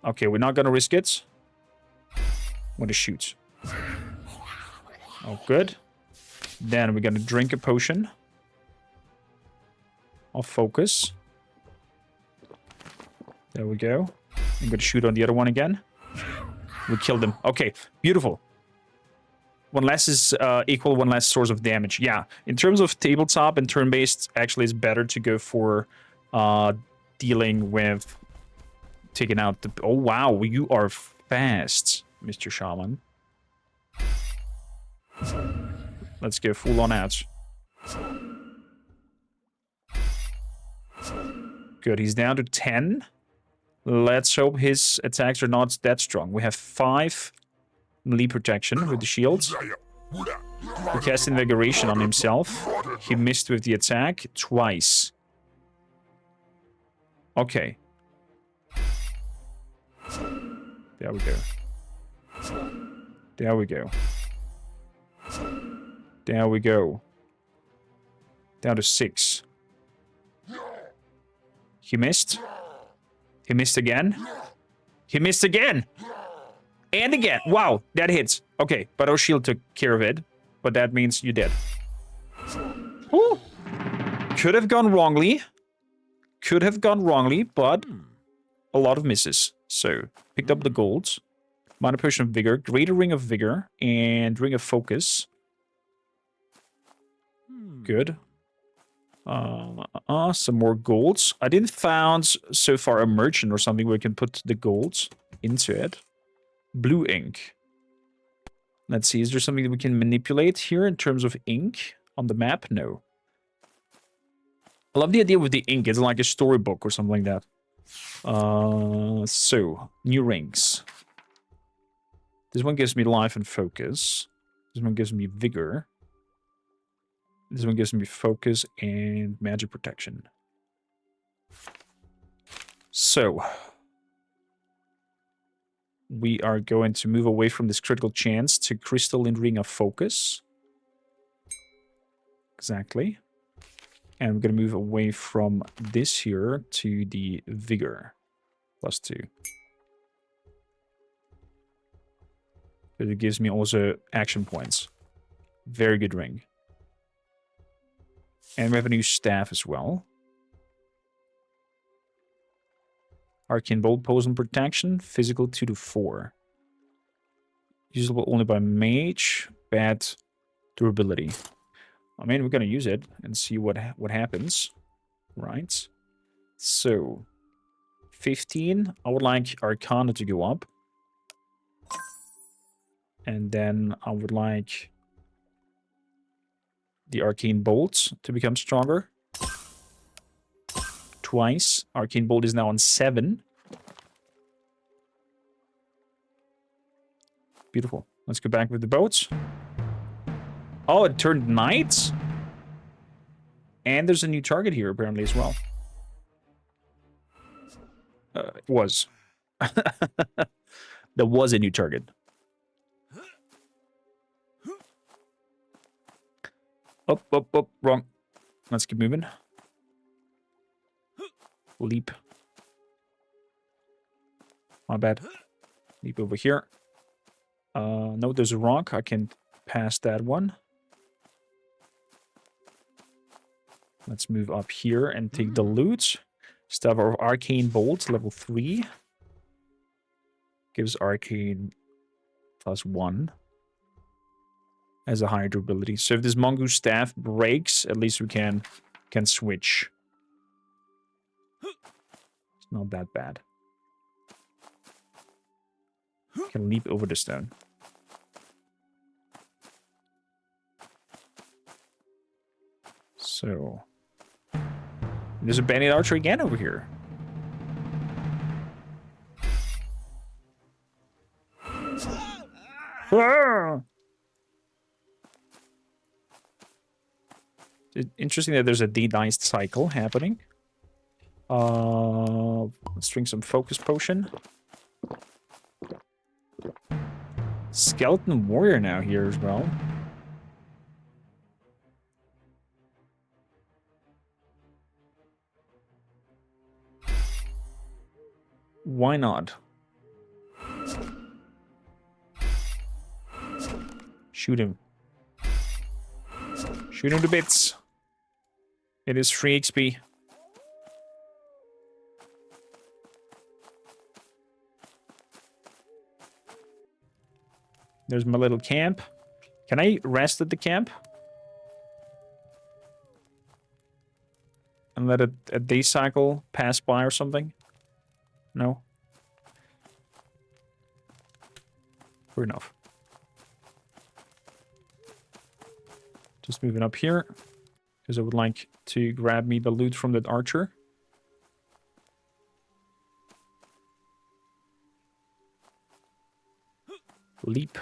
Okay, we're not gonna risk it. I'm gonna shoot. Oh, good. Then we're gonna drink a potion of focus. There we go. I'm gonna shoot on the other one again. We killed him. Okay, beautiful. One less is equal one less source of damage. Yeah, in terms of tabletop and turn-based, actually it's better to go for dealing with taking out the... Oh, wow, you are fast, Mr. Shaman. Let's go full on out. Good, he's down to 10. Let's hope his attacks are not that strong. We have 5 melee protection with the shields. He cast Invigoration on himself. He missed with the attack twice. Okay. There we go. There we go. There we go. Down to 6. He missed. He missed again. He missed again. And again. Wow, that hits. Okay, but our shield took care of it. But that means you're dead. Ooh. Could have gone wrongly. Could have gone wrongly, but a lot of misses. So, picked up the gold. Minor Potion of Vigor, Greater Ring of Vigor, and Ring of Focus. Good. Some more golds. I didn't found so far a merchant or something where we can put the golds into it. Blue ink. Let's see, is there something that we can manipulate here in terms of ink on the map? No. I love the idea with the ink. It's like a storybook or something like that. So, new rings. This one gives me life and focus. This one gives me vigor. This one gives me focus and magic protection. So, we are going to move away from this critical chance to crystalline ring of focus. Exactly. And we're going to move away from this here to the vigor. +2. But it gives me also action points. Very good ring. And we have a new staff as well. Arcane Bolt, Poison Protection, Physical 2-4. Usable only by mage, bad durability. I mean, we're gonna use it and see what happens, right? So, 15. I would like Arcana to go up. And then I would like the Arcane Bolt to become stronger. Twice. Arcane Bolt is now on 7. Beautiful. Let's go back with the boats. Oh, it turned night? And there's a new target here, apparently, as well. It was. There was a new target. Up, wrong. Let's keep moving. Leap. My bad. Leap over here. No, there's a rock. I can pass that one. Let's move up here and take the loot. Staff of Arcane Bolt, level 3. Gives Arcane +1. As a higher durability. So if this mongoose staff breaks, at least we can switch. It's not that bad. Can leap over the stone. So there's a bandit archer again over here. Ah! Interesting that there's a de-diced cycle happening. Let's drink some focus potion. Skeleton warrior now here as well. Why not? Shoot him. Shoot him to bits. It is free XP. There's my little camp. Can I rest at the camp? And let a day cycle pass by or something? No? Fair enough. Just moving up here. Because I would like to grab me the loot from that archer. Leap.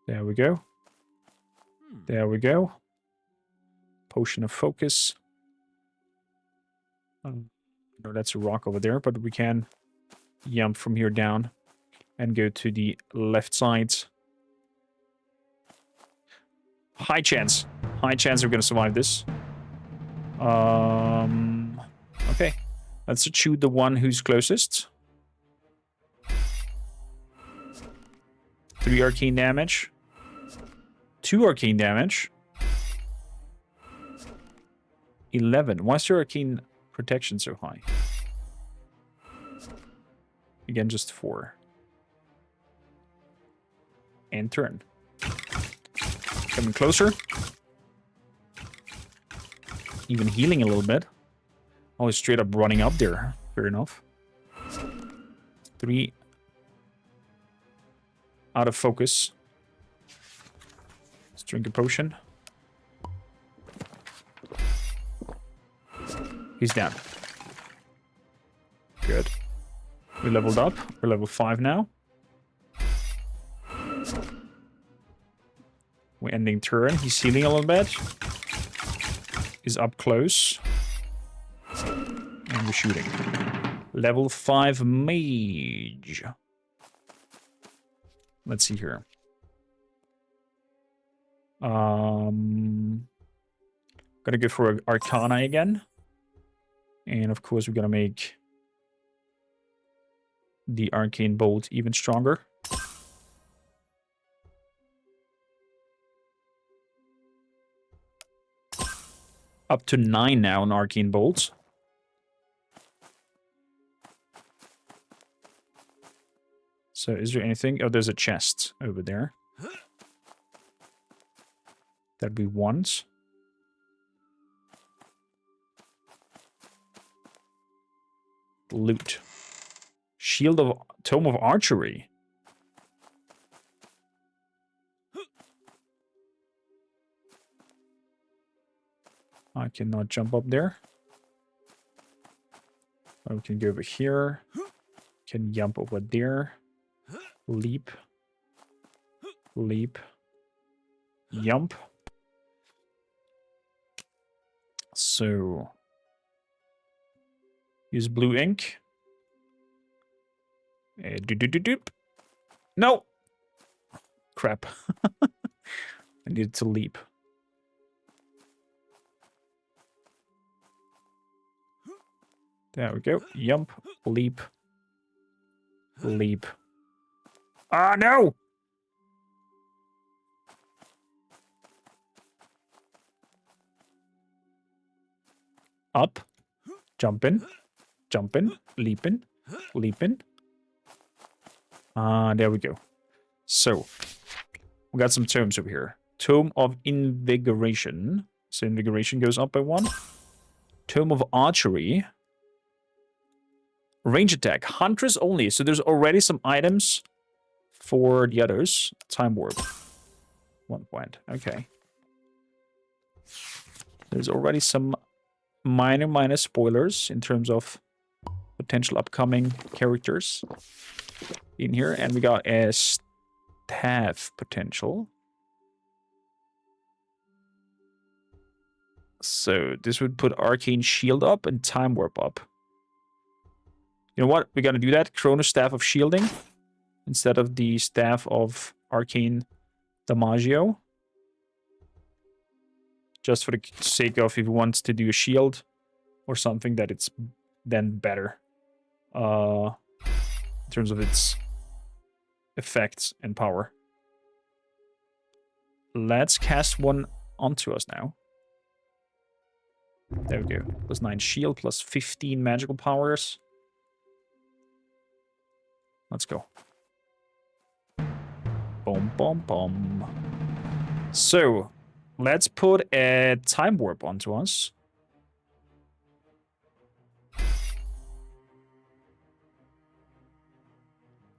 There we go. There we go. Potion of focus. No, that's a rock over there, but we can jump from here down and go to the left side. High chance we're gonna survive this. Okay. Let's shoot the one who's closest. 3 arcane damage. 2 arcane damage. 11. Why is your arcane protection so high? Again, just 4. And turn. Coming closer. Even healing a little bit. Oh, he's straight up running up there. Fair enough. 3. Out of focus. Let's drink a potion. He's down. Good. We leveled up. We're level 5 now. We're ending turn. He's healing a little bit. He's up close. And we're shooting. Level 5 mage. Let's see here. Gonna go for Arcana again. And of course we're gonna make the Arcane Bolt even stronger. Up to 9 now on Arcane Bolts. So is there anything? Oh, there's a chest over there. That we want. Loot. Shield of Tome of Archery. I cannot jump up there. Oh, we can go over here. Can jump over there. Leap. Leap. Jump. So. Use blue ink. Doop. No! Crap. I needed to leap. There we go. Jump, leap, leap. Ah, no! Up, jumping, jumping, leaping, leaping. There we go. So, we got some tomes over here. Tome of Invigoration. So Invigoration goes up by 1. Tome of Archery. Range attack. Huntress only. So there's already some items for the others. Time warp. 1 point. Okay. There's already some minor spoilers in terms of potential upcoming characters in here. And we got a staff potential. So this would put Arcane Shield up and Time Warp up. You know what? We're gonna do that. Chronos Staff of Shielding instead of the Staff of Arcane Damaggio. Just for the sake of if he wants to do a shield or something that it's then better. In terms of its effects and power. Let's cast one onto us now. There we go. Plus 9 shield, plus 15 magical powers. Let's go. Boom, boom, boom. So, let's put a time warp onto us.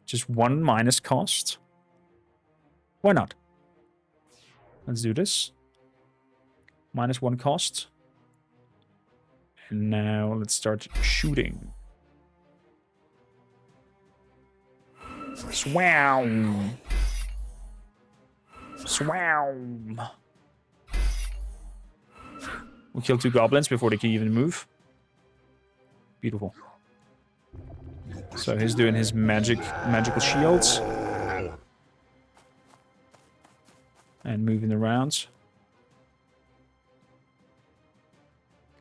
Just 1 minus cost. Why not? Let's do this. Minus 1 cost. And now let's start shooting. Swow! Swow! We kill 2 goblins before they can even move. Beautiful. So he's doing his magical shields. And moving around.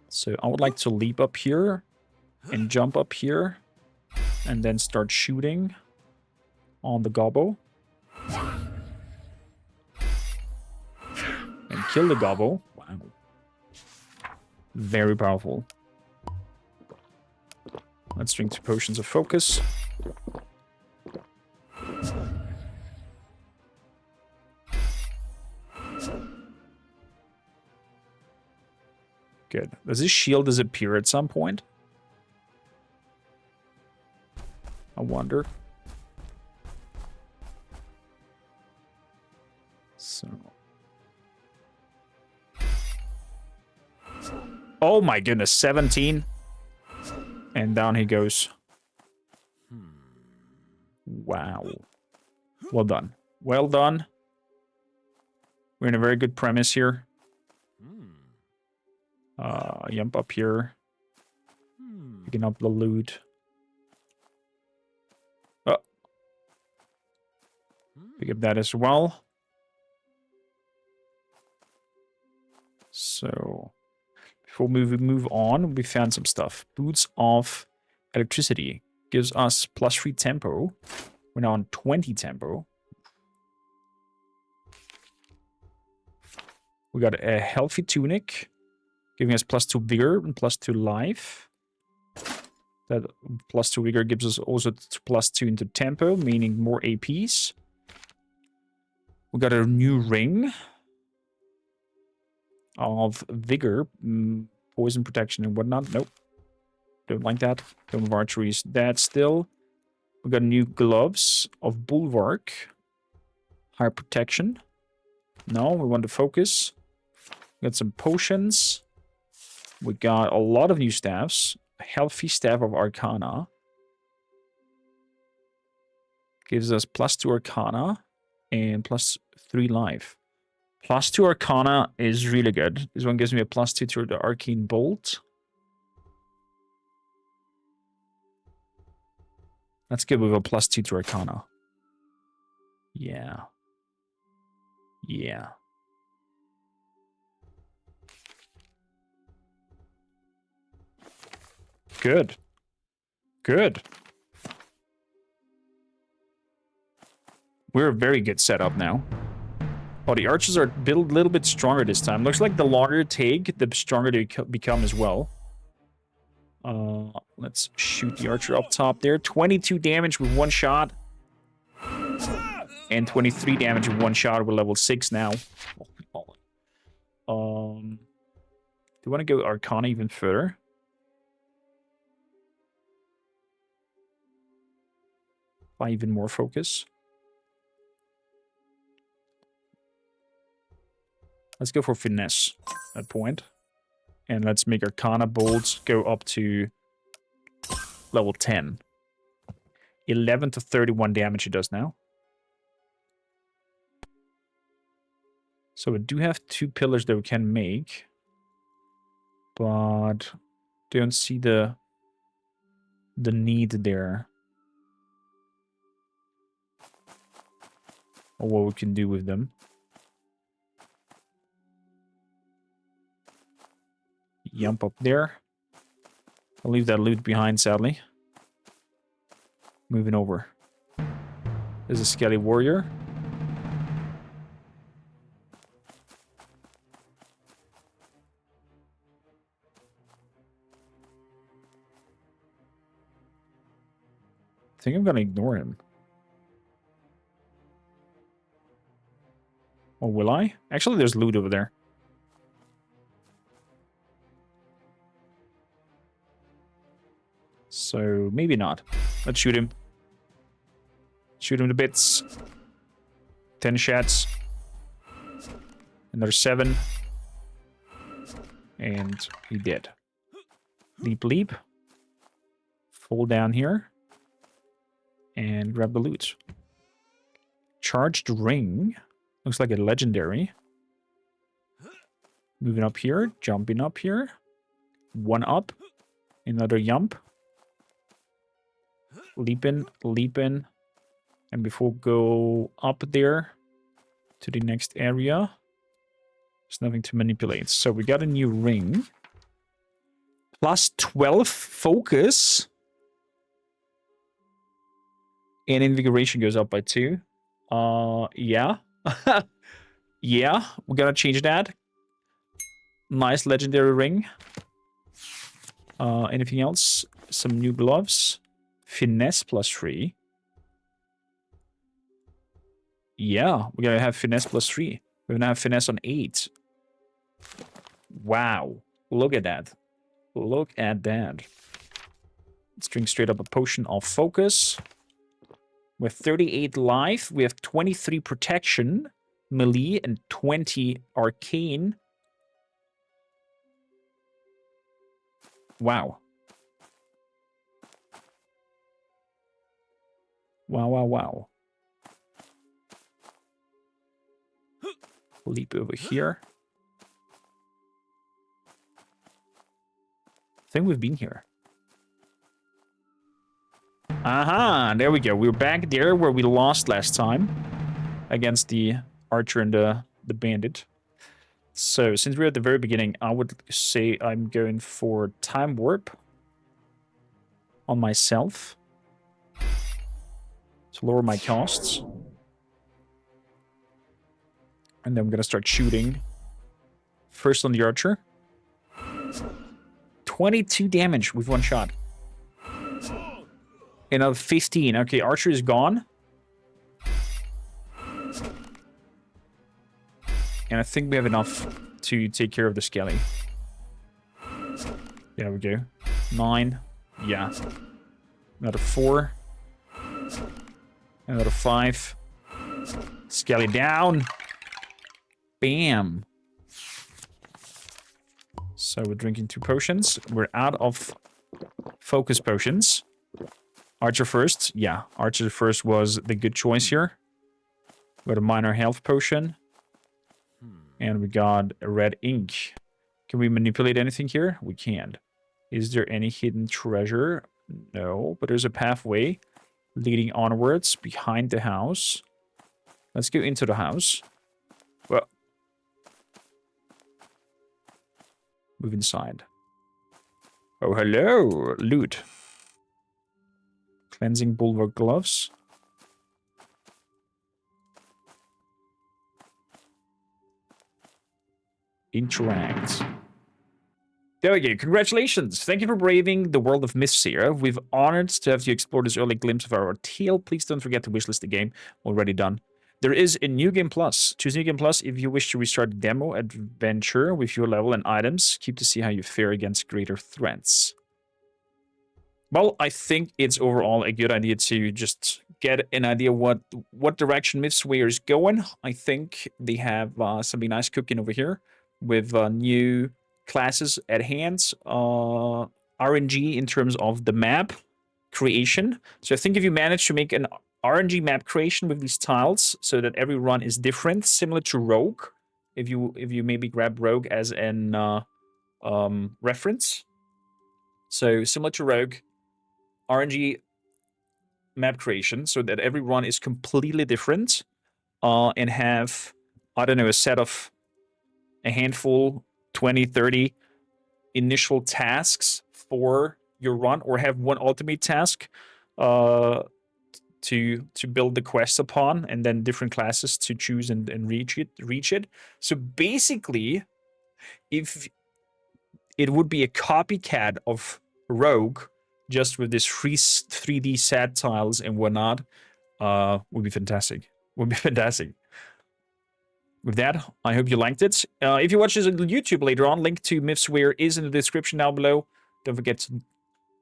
So I would like to leap up here and jump up here and then start shooting on the gobbo. And kill the gobbo. Wow. Very powerful. Let's drink 2 potions of focus. Good. Does his shield disappear at some point? I wonder. So. Oh my goodness, 17. And down he goes. Wow. Well done. Well done. We're in a very good premise here. Jump up here. Picking up the loot. Oh. Pick up that as well. So, before we move on, we found some stuff. Boots of electricity gives us +3 tempo. We're now on 20 tempo. We got a healthy tunic, giving us +2 vigor and +2 life. That +2 vigor gives us also +2 into tempo, meaning more APs. We got a new ring of vigor, poison protection and whatnot. Nope. Don't like that. Dome of Archery is dead still. We got new gloves of bulwark. Higher protection. No, we want to focus. We got some potions. We got a lot of new staffs. A healthy staff of Arcana. Gives us +2 Arcana and +3 life. +2 Arcana is really good. This one gives me a +2 to the Arcane Bolt. That's good with a +2 to Arcana. Yeah. Yeah. Good. Good. We're a very good setup now. Oh, the archers are built a little bit stronger this time. Looks like the longer it take, the stronger they become as well. Let's shoot the archer up top there. 22 damage with one shot. And 23 damage with one shot. We're level 6 now. Do you want to go Arcana even further? Buy even more focus. Let's go for Finesse at point. And let's make Arcana bolts go up to level 10. 11 to 31 damage it does now. So we do have 2 pillars that we can make. But don't see the need there. Or what we can do with them. Jump up there. I'll leave that loot behind, sadly. Moving over. There's a Skelly Warrior. I think I'm gonna ignore him. Or will I? Actually, there's loot over there. So, maybe not. Let's shoot him. Shoot him to bits. 10 shots. Another 7. And he did. Leap, leap. Fall down here. And grab the loot. Charged ring. Looks like a legendary. Moving up here. Jumping up here. One up. Another jump. Leaping, leaping. And before go up there to the next area, there's nothing to manipulate. So we got a new ring. Plus 12 focus. And invigoration goes up by 2. Yeah. Yeah, we're gonna change that. Nice legendary ring. Anything else? Some new gloves. Finesse +3. Yeah, we're gonna have finesse +3. We're gonna have finesse on 8. Wow. Look at that. Look at that. Let's drink straight up a potion of focus. With 38 life, we have 23 protection, melee, and 20 arcane. Wow. Wow, wow, wow. Leap over here. I think we've been here. Aha, there we go. We're back there where we lost last time against the archer and the bandit. So, since we're at the very beginning, I would say I'm going for time warp on myself to lower my costs. And then I'm going to start shooting first on the archer. 22 damage with one shot. Another 15. Okay, archer is gone. And I think we have enough to take care of the skelly. There we go. 9. Yeah. Another 4. Another 5. Skelly down. Bam. So we're drinking 2 potions. We're out of focus potions. Archer first. Yeah, Archer first was the good choice here. Got a minor health potion. And we got a red ink. Can we manipulate anything here? We can't. Is there any hidden treasure? No, but there's a pathway leading onwards behind the house. Let's go into the house. Well, move inside. Oh, hello. Loot. Cleansing bulwark gloves. Interact. There we go. Congratulations. Thank you for braving the world of Mythswayer. We've honored to have you explore this early glimpse of our tale. Please don't forget to wishlist the game. Already done. There is a New Game Plus. Choose New Game Plus if you wish to restart the demo adventure with your level and items. Keep to see how you fare against greater threats. Well, I think it's overall a good idea to just get an idea what direction Mythswayer is going. I think they have something nice cooking over here with new classes at hand, RNG in terms of the map creation. So I think if you manage to make an RNG map creation with these tiles so that every run is different, similar to Rogue, if you maybe grab Rogue as an reference. So similar to Rogue, RNG map creation so that every run is completely different and have, I don't know, a set of a handful, 20, 30 initial tasks for your run, or have one ultimate task to build the quest upon, and then different classes to choose and reach it. So basically, if it would be a copycat of Rogue, just with this free 3D SAT tiles and whatnot, would be fantastic. Would be fantastic. With that, I hope you liked it. If you watch this on YouTube later on, link to Mythswayer is in the description down below. Don't forget to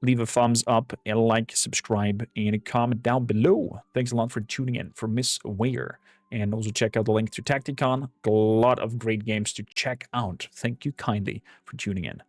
leave a thumbs up, and like, subscribe, and a comment down below. Thanks a lot for tuning in for Mythswayer. And also check out the link to Tacticon. A lot of great games to check out. Thank you kindly for tuning in.